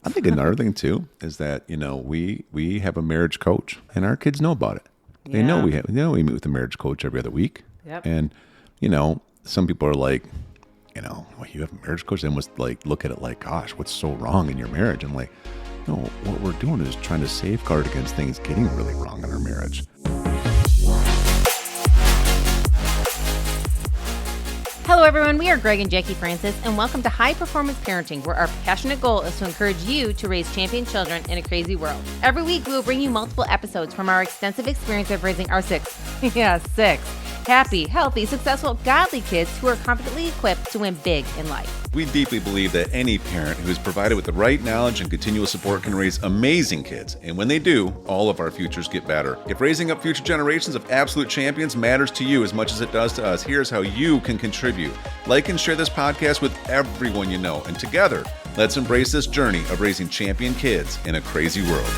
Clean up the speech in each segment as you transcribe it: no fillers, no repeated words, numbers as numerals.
I think another thing too is that, we have a marriage coach and our kids know about it. They know Yeah. we meet with a marriage coach every other week. Yep. And, some people are like, well, you have a marriage coach? They must like look at it like, gosh, what's so wrong in your marriage? I'm like, no, what we're doing is trying to safeguard against things getting really wrong in our marriage. Hello, everyone. We are Greg and Jacquie Francis, and welcome to High Performance Parenting, where our passionate goal is to encourage you to raise champion children in a crazy world. Every week, we will bring you multiple episodes from our extensive experience of raising our six happy, healthy, successful, godly kids who are confidently equipped to win big in life. We deeply believe that any parent who is provided with the right knowledge and continual support can raise amazing kids. And when they do, all of our futures get better. If raising up future generations of absolute champions matters to you as much as it does to us, here's how you can contribute. Like and share this podcast with everyone you know. And together, let's embrace this journey of raising champion kids in a crazy world.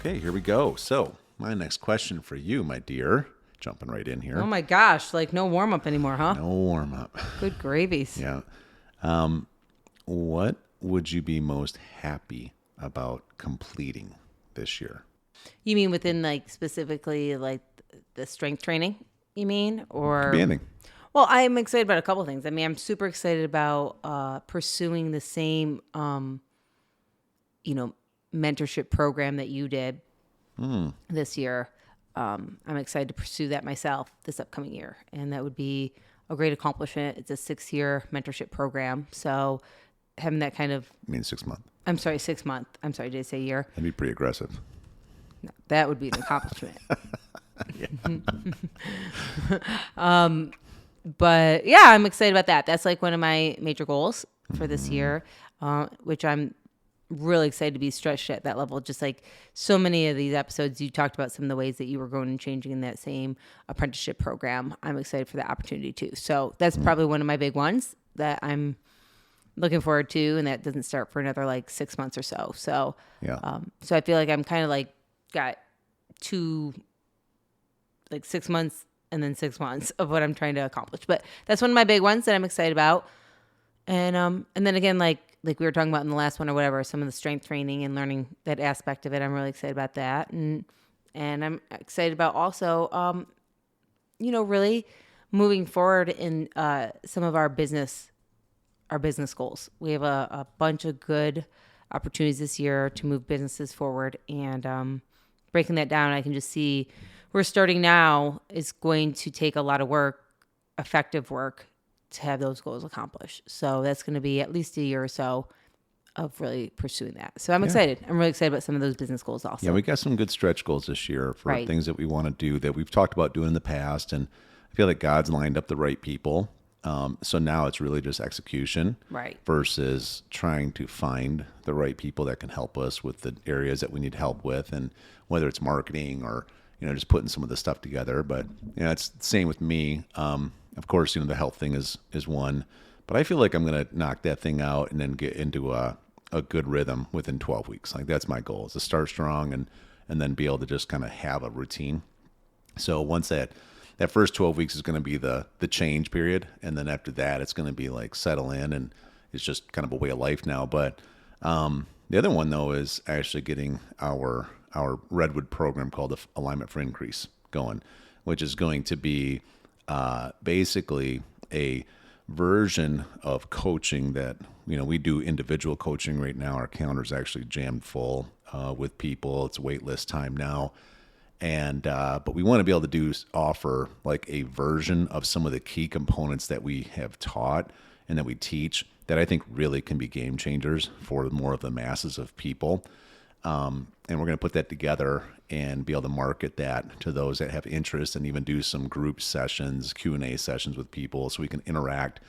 Okay, here we go. So, my next question for you, my dear, jumping right in here. Oh my gosh, like no warm up anymore, huh? No warm up. Good gravies. Yeah. What would you be most happy about completing this year? You mean within like specifically like the strength training, you mean? Or Could be anything. Well, I'm excited about a couple of things. I mean, I'm super excited about pursuing the same mentorship program that you did this year. I'm excited to pursue that myself this upcoming year. And that would be a great accomplishment. It's a 6-year mentorship program. So having that kind of... I mean 6 months. I'm sorry, 6 month. I'm sorry, did I say year? That'd be pretty aggressive. No, that would be an accomplishment. But yeah, I'm excited about that. That's like one of my major goals for this year, which I'm really excited to be stretched at that level. Just like so many of these episodes, you talked about some of the ways that you were growing and changing in that same apprenticeship program. I'm excited for that opportunity too. So that's probably one of my big ones that I'm looking forward to, and that doesn't start for another like 6 months or so. So, Yeah. So I feel like I'm kind of like got 6 months and then 6 months of what I'm trying to accomplish. But that's one of my big ones that I'm excited about. And then again, like we were talking about in the last one or whatever, some of the strength training and learning that aspect of it. I'm really excited about that. And I'm excited about also, really moving forward in some of our business goals. We have a bunch of good opportunities this year to move businesses forward, and breaking that down, I can just see we're starting now is going to take a lot of work, effective work, to have those goals accomplished. So that's going to be at least a year or so of really pursuing that. So I'm excited. I'm really excited about some of those business goals also. Yeah, we got some good stretch goals this year for things that we want to do that we've talked about doing in the past. And I feel like God's lined up the right people. So now it's really just execution versus trying to find the right people that can help us with the areas that we need help with. And whether it's marketing or, just putting some of the stuff together. But, it's the same with me. Of course, the health thing is one, but I feel like I'm going to knock that thing out and then get into a good rhythm within 12 weeks. Like that's my goal, is to start strong and then be able to just kind of have a routine. So once that first 12 weeks is going to be the change period. And then after that, it's going to be like settle in, and it's just kind of a way of life now. But the other one though is actually getting our Redwood program called the Alignment for Increase going, which is going to be basically a version of coaching that, we do individual coaching right now. Our calendar's actually jammed full with people. It's wait list time now. And, but we want to be able to offer like a version of some of the key components that we have taught and that we teach that I think really can be game changers for more of the masses of people. And we're going to put that together and be able to market that to those that have interest, and even do some group sessions, Q&A sessions with people, so we can interact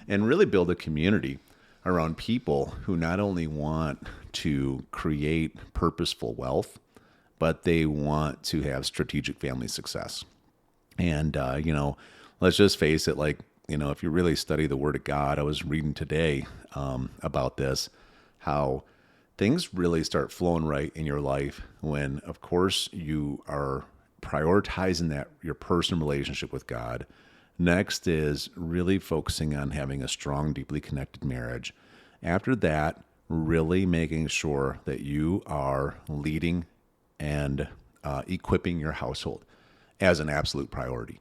and really build a community around people who not only want to create purposeful wealth, but they want to have strategic family success. And, let's just face it, like, if you really study the Word of God, I was reading today about this, how things really start flowing right in your life when, of course, you are prioritizing that your personal relationship with God, Next is really focusing on having a strong, deeply connected marriage. After that, really making sure that you are leading and equipping your household as an absolute priority.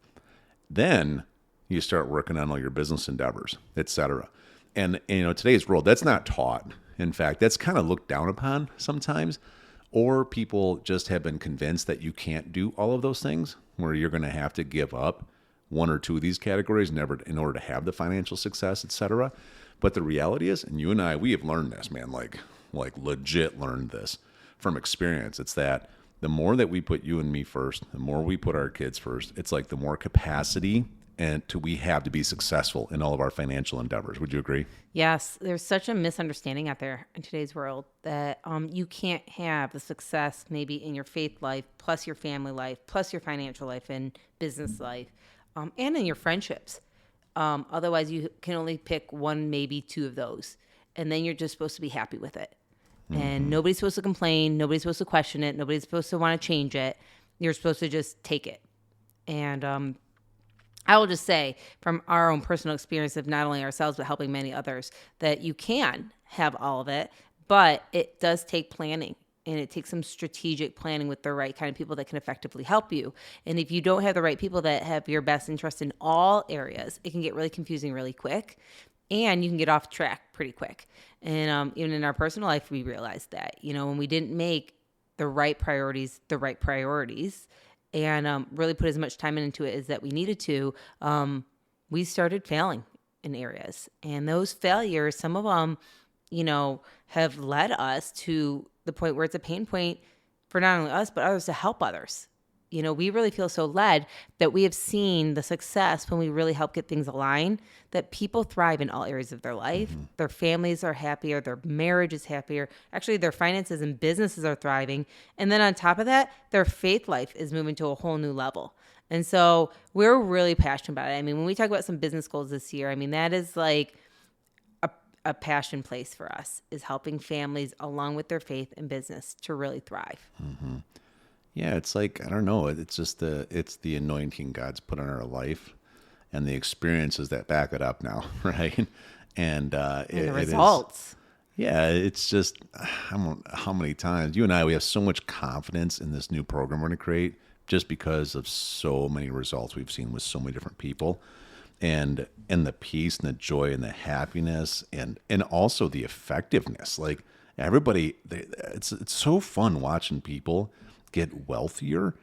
Then you start working on all your business endeavors, etc. And today's world, that's not taught. In fact, that's kind of looked down upon sometimes, or people just have been convinced that you can't do all of those things, where you're going to have to give up one or two of these categories in order to have the financial success, etc. But the reality is, and you and I, we have learned this, man, like legit learned this from experience. It's that the more that we put you and me first, the more we put our kids first, it's like the more capacity we have to be successful in all of our financial endeavors. Would you agree? Yes. There's such a misunderstanding out there in today's world that you can't have the success maybe in your faith life, plus your family life, plus your financial life and business life, and in your friendships. Otherwise, you can only pick one, maybe two of those. And then you're just supposed to be happy with it. And nobody's supposed to complain. Nobody's supposed to question it. Nobody's supposed to want to change it. You're supposed to just take it. And I will just say from our own personal experience of not only ourselves, but helping many others, that you can have all of it, but it does take planning. And it takes some strategic planning with the right kind of people that can effectively help you. And if you don't have the right people that have your best interest in all areas, it can get really confusing really quick. And you can get off track pretty quick. And even in our personal life, we realized that, when we didn't make the right priorities, and really put as much time into it as that we needed to, we started failing in areas. And those failures, some of them, have led us to the point where it's a pain point for not only us, but others to help others. We really feel so led that we have seen the success when we really help get things aligned, that people thrive in all areas of their life. Mm-hmm. Their families are happier. Their marriage is happier. Actually, their finances and businesses are thriving. And then on top of that, their faith life is moving to a whole new level. And so we're really passionate about it. I mean, when we talk about some business goals this year, I mean, that is like a passion place for us, is helping families along with their faith and business to really thrive. Mm-hmm. Yeah, it's like, I don't know, it's just it's the anointing God's put on our life and the experiences that back it up now, right? And the results. It's just, how many times, you and I, we have so much confidence in this new program we're going to create just because of so many results we've seen with so many different people. And the peace and the joy and the happiness and also the effectiveness. Like everybody, it's so fun watching people get wealthier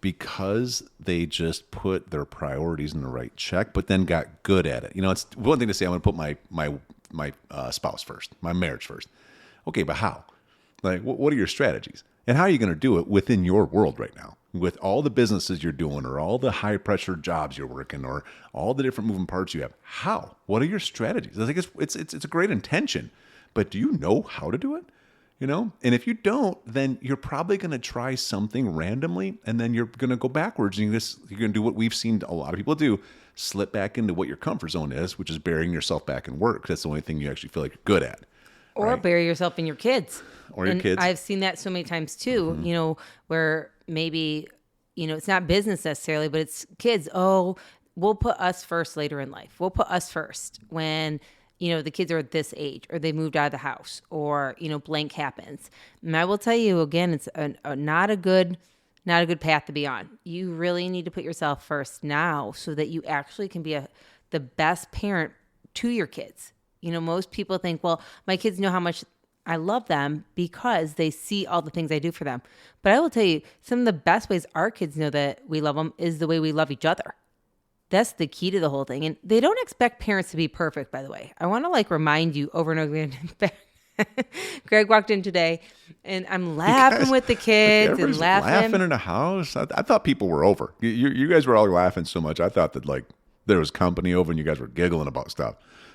because they just put their priorities in the right check, but then got good at it. It's one thing to say, I'm going to put my spouse first, my marriage first. Okay, but how? Like, what are your strategies? And how are you going to do it within your world right now? With all the businesses you're doing, or all the high pressure jobs you're working, or all the different moving parts you have. How? What are your strategies? I think it's a great intention, but do you know how to do it? And if you don't, then you're probably going to try something randomly, and then you're going to go backwards, and you're going to do what we've seen a lot of people do, slip back into what your comfort zone is, which is burying yourself back in work. That's the only thing you actually feel like you're good at. Or right? Bury yourself in your kids. Or your kids. I've seen that so many times too, where maybe, it's not business necessarily, but it's kids. Oh, we'll put us first later in life. We'll put us first when, the kids are at this age, or they moved out of the house, or, blank happens. And I will tell you again, it's not a good path to be on. You really need to put yourself first now so that you actually can be the best parent to your kids. Most people think, well, my kids know how much I love them because they see all the things I do for them. But I will tell you, some of the best ways our kids know that we love them is the way we love each other. That's the key to the whole thing. And they don't expect parents to be perfect, by the way. I want to remind you over and over again. Greg walked in today and I'm laughing with the kids and laughing in the house. I thought people were over. You guys were all laughing so much. I thought that there was company over and you guys were giggling about stuff.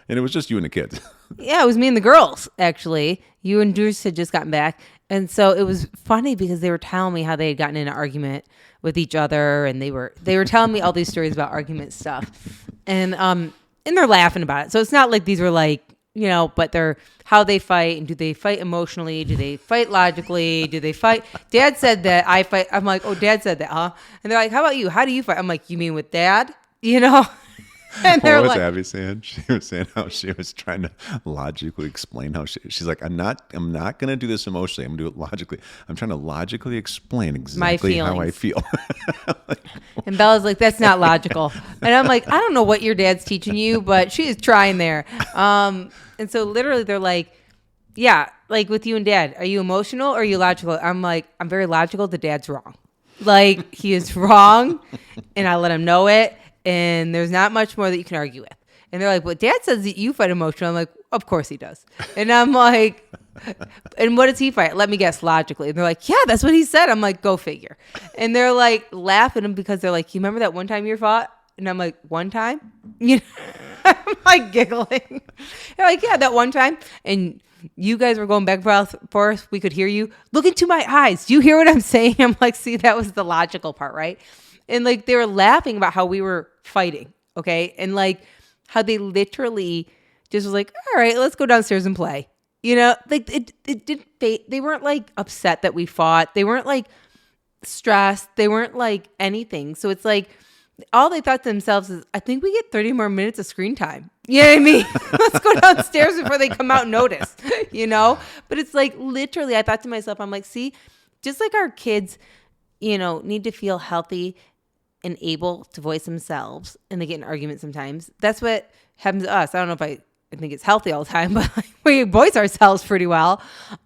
And it was just you and the kids. Yeah, it was me and the girls, actually. You and Drews had just gotten back. And so it was funny because they were telling me how they had gotten in an argument with each other. And they were telling me all these stories about argument stuff. And they're laughing about it. So it's not like these were but they're how they fight. And do they fight emotionally? Do they fight logically? Do they fight? Dad said that I fight. I'm like, oh, Dad said that, huh? And they're like, how about you? How do you fight? I'm like, you mean with Dad? And they're What was like, Abby saying? She was saying how she was trying to logically explain how she's like, I'm not going to do this emotionally. I'm going to do it logically. I'm trying to logically explain exactly how I feel. And Bella's like, that's not logical. And I'm like, I don't know what your dad's teaching you, but she is trying there. And so literally they're like, yeah, like with you and dad, are you emotional or are you logical? I'm like, I'm very logical. The dad's wrong. Like, he is wrong, and I let him know it, and there's not much more that you can argue with. And they're like, but dad says that you fight emotional. I'm like, of course he does. And I'm like, and what does he fight? Let me guess, logically. And they're like, yeah, that's what he said. I'm like, go figure. And they're like laughing at him because they're like, you remember that one time you fought? And I'm like, one time? You know, I'm like giggling. They're like, yeah, that one time. And you guys were going back and forth. We could hear you. Look into my eyes. Do you hear what I'm saying? I'm like, see, that was the logical part, right? And like they were laughing about how we were fighting, okay? And like how they literally just was like, all right, let's go downstairs and play. You know, like it didn't. They weren't like upset that we fought. They weren't like stressed. They weren't like anything. So it's like all they thought to themselves is, I think we get 30 more minutes of screen time. You know what I mean? Let's go downstairs before they come out and notice, you know? But it's like literally, I thought to myself, I'm like, see, just like our kids, you know, need to feel healthy and able to voice themselves, and they get in arguments sometimes. That's what happens to us. I don't know if I think it's healthy all the time, but like, we voice ourselves pretty well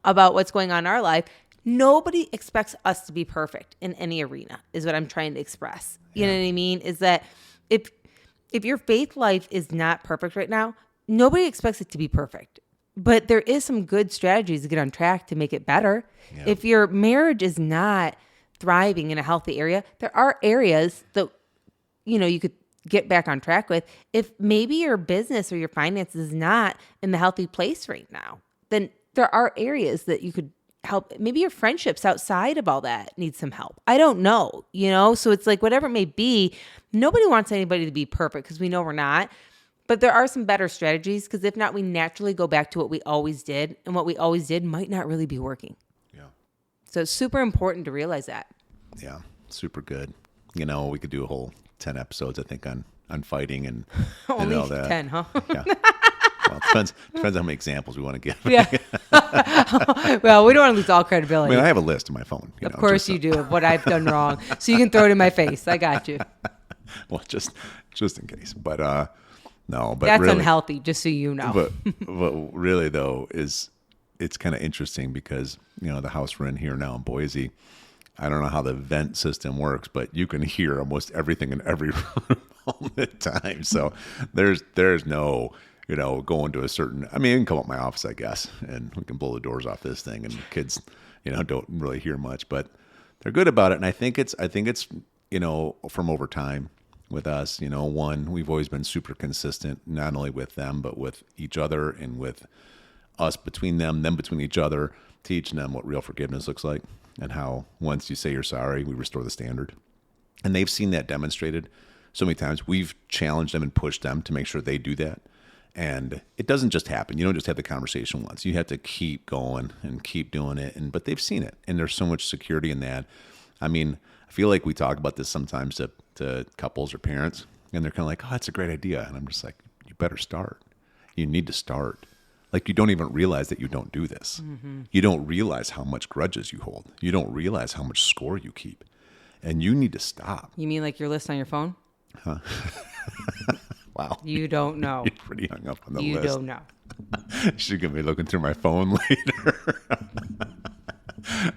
about what's going on in our life. Nobody expects us to be perfect in any arena, is what I'm trying to express. You know what I mean? Is that if your faith life is not perfect right now, nobody expects it to be perfect. But there is some good strategies to get on track to make it better. Yeah. If your marriage is not thriving in a healthy area, there are areas that, you know, you could get back on track with. If maybe your business or your finances is not in the healthy place right now, then there are areas that you could help. Maybe your friendships outside of all that need some help. I don't know, you know? So it's like, whatever it may be, nobody wants anybody to be perfect because we know we're not. But there are some better strategies, because if not, we naturally go back to what we always did, and what we always did might not really be working. Yeah. So it's super important to realize that. Yeah, super good. You know, we could do a whole 10 episodes, I think, on fighting and only all that. 10, huh? Yeah. Well, depends on how many examples we want to give. Yeah. Well, we don't want to lose all credibility. I mean, I have a list in my phone. Of course you do, of what I've done wrong. So you can throw it in my face. I got you. Well, just in case. But no, but that's really, unhealthy, just so you know. But really, though, it's kind of interesting because, you know, the house we're in here now in Boise, I don't know how the vent system works, but you can hear almost everything in every room all the time. So there's no, you know, going to a certain, I mean, you can come up my office, I guess, and we can blow the doors off this thing, and kids, you know, don't really hear much, but they're good about it. And I think it's, you know, from over time with us, you know, one, we've always been super consistent, not only with them, but with each other and with us between them between each other, teaching them what real forgiveness looks like and how once you say you're sorry, we restore the standard. And they've seen that demonstrated so many times. We've challenged them and pushed them to make sure they do that. And it doesn't just happen. You don't just have the conversation once. You have to keep going and keep doing it. But they've seen it. And there's so much security in that. I mean, I feel like we talk about this sometimes to couples or parents, and they're kind of like, oh, that's a great idea. And I'm just like, you better start. You need to start. Like, you don't even realize that you don't do this. Mm-hmm. You don't realize how much grudges you hold. You don't realize how much score you keep. And you need to stop. You mean like your list on your phone? Huh? Wow. You don't know. You're pretty hung up on the list. You don't know. She's going to be looking through my phone later.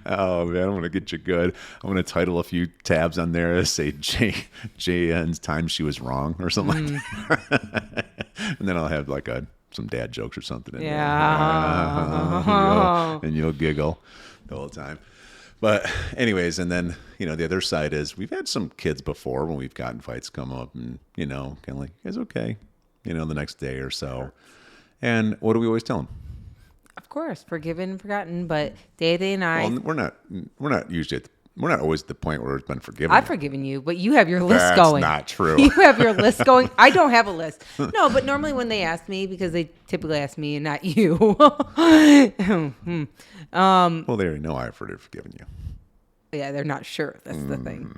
Oh, man, I'm going to get you good. I'm going to title a few tabs on there, say JN's time she was wrong or something like that. And then I'll have like some dad jokes or something in there. And you'll giggle the whole time. But anyways, and then, you know, the other side is we've had some kids before when we've gotten fights come up and, you know, kind of like, you guys okay? You know, the next day or so. And what do we always tell them? Of course, forgiven and forgotten. But Day and I, well, we're not always at the point where it's been forgiven. I've forgiven you, but you have your list going. That's not true. You have your list going. I don't have a list. No, but normally when they ask me, because they typically ask me and not you. Well, they already know I've forgiven you. Yeah, they're not sure. That's the thing.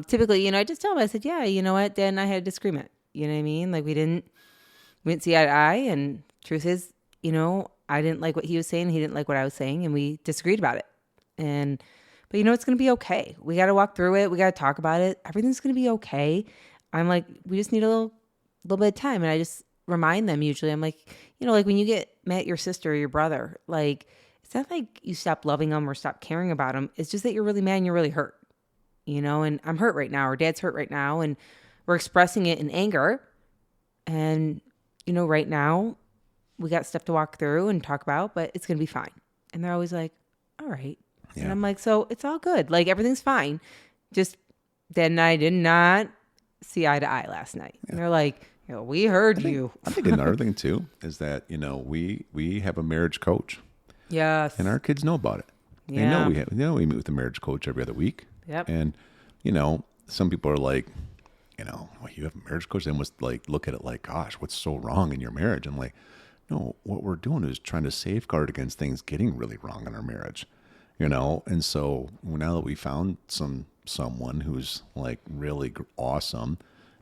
Typically, you know, I just tell them, I said, yeah, you know what, Dad and I had a disagreement. You know what I mean? Like we didn't see eye to eye, and truth is, I didn't like what he was saying. He didn't like what I was saying, and we disagreed about it. But it's going to be okay. We got to walk through it. We got to talk about it. Everything's going to be okay. I'm like, we just need a little bit of time. And I just remind them usually, I'm like, like when you get mad at your sister or your brother, like, it's not like you stop loving them or stop caring about them. It's just that you're really mad and you're really hurt, and I'm hurt right now, or Dad's hurt right now. And we're expressing it in anger. And, right now we got stuff to walk through and talk about, but it's going to be fine. And they're always like, all right. Yeah. And I'm like, so it's all good. Like everything's fine. Just Dad and I did not see eye to eye last night. Yeah. And they're like, we heard you. I think another thing too is that, we have a marriage coach. Yes. And our kids know about it. Yeah. They know we meet with a marriage coach every other week. Yep. And, some people are like, well, you have a marriage coach? They must like look at it like, gosh, what's so wrong in your marriage? I'm like, no, what we're doing is trying to safeguard against things getting really wrong in our marriage. And so now that we found someone who's like really awesome,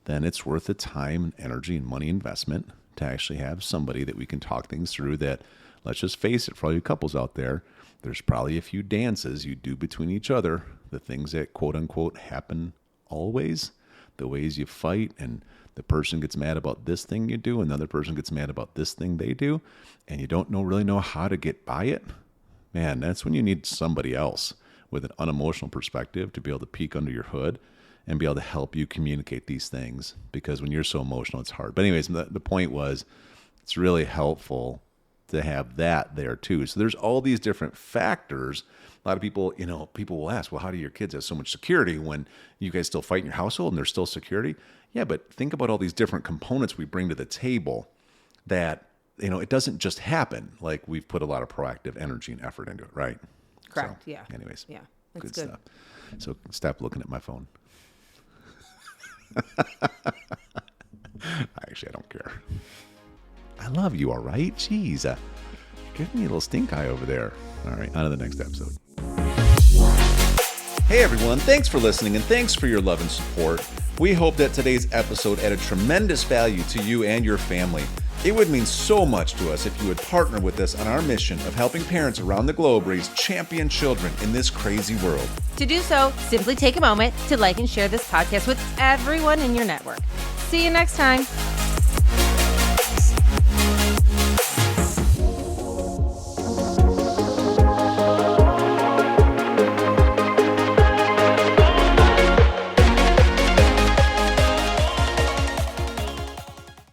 then it's worth the time and energy and money investment to actually have somebody that we can talk things through that, let's just face it, for all you couples out there, there's probably a few dances you do between each other, the things that quote unquote happen always, the ways you fight, and the person gets mad about this thing you do, and the other person gets mad about this thing they do, and you don't really know how to get by it. Man, that's when you need somebody else with an unemotional perspective to be able to peek under your hood and be able to help you communicate these things, because when you're so emotional, it's hard. But anyways, the point was it's really helpful to have that there too. So there's all these different factors. A lot of people, people will ask, well, how do your kids have so much security when you guys still fight in your household and there's still security? Yeah, but think about all these different components we bring to the table that it doesn't just happen. Like we've put a lot of proactive energy and effort into it, right? Correct. So, yeah. Anyways. Yeah. Good stuff. So stop looking at my phone. Actually, I don't care. I love you, all right? Jeez. Give me a little stink eye over there. All right, on to the next episode. Hey, everyone. Thanks for listening, and thanks for your love and support. We hope that today's episode added tremendous value to you and your family. It would mean so much to us if you would partner with us on our mission of helping parents around the globe raise champion children in this crazy world. To do so, simply take a moment to like and share this podcast with everyone in your network. See you next time.